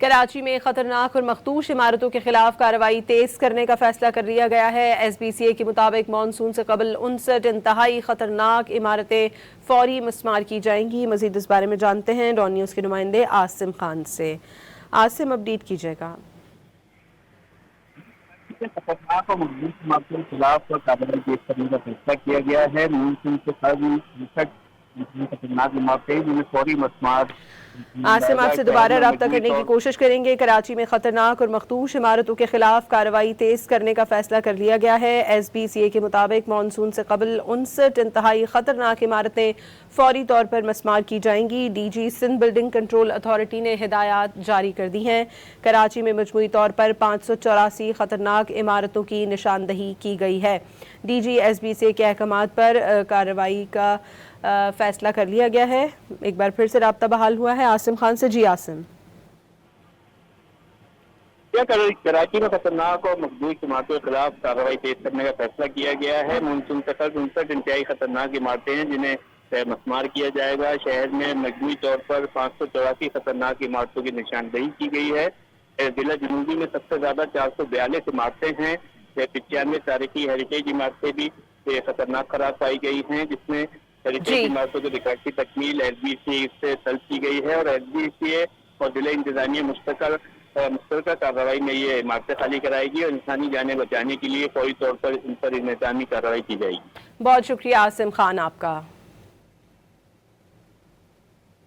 कराची में खतरनाक और मखदूश इमारतों के खिलाफ कार्रवाई तेज करने का फैसला कर लिया गया है। SBCA के मुताबिक मानसून से कबल 59 इंतहाई खतरनाक इमारतें फौरी मस्मार की जाएंगी। मजीद इस बारे में जानते हैं डॉन न्यूज़ के नुमाइंदे आसिम खान से। आसिम, अपडेट कीजिएगा। खतरनाक और मजबूत इमारतों के खिलाफ कार्रवाई तेज करने का फैसला किया गया है। मानसून से कबल 59 खतरनाक इमारतें जिन्हें फौरी मस्मार आसिम, जाएगा। आपसे शहर दोबारा में रब्ता मजबूरी करने की तौर कोशिश करेंगे। कराची में खतरनाक और मखदूश इमारतों के खिलाफ कार्रवाई तेज करने का फैसला कर लिया गया है। SBCA के मुताबिक मानसून से कबल 59 इंतहाई खतरनाक इमारतें फौरी तौर पर मस्मार की जाएंगी। DG Sindh building control authority ने हिदायत जारी कर दी हैं। कराची में मजमूई तौर पर 584 खतरनाक इमारतों की निशानदही की गई है। DG SBCA के अहकामात पर कार्रवाई का फैसला कर लिया गया है। एक बार फिर से राब्ता बहाल हुआ है आसिम खान से। जी आसिम। कराची में खतरनाक और मजबूत इमारतों के खिलाफ कार्रवाई तेज करने का फैसला किया गया है। मानसून से कबल 59 इंतहाई खतरनाक इमारतें हैं जिन्हें मस्मार किया जाएगा। शहर में मजमूई तौर पर 584 खतरनाक इमारतों की निशानदेही की गई है। जिला जनूबी में सबसे ज्यादा 442 इमारतें हैं। 95 तारीखी हेरिटेज इमारतें भी खतरनाक करार पाई गई हैं, जिसमें हेरिटेज जी, इमारतों के रिकॉर्ड की तकमील SBCA से तलब की गई है और SBCA और जिला इंतजामिया मुश्तरका कार्रवाई में ये इमारतें खाली कराएगी और इंसानी जानें बचाने के लिए फौरी तौर पर इन पर इंतजामी कार्रवाई की जाएगी। बहुत शुक्रिया आसिम खान आपका।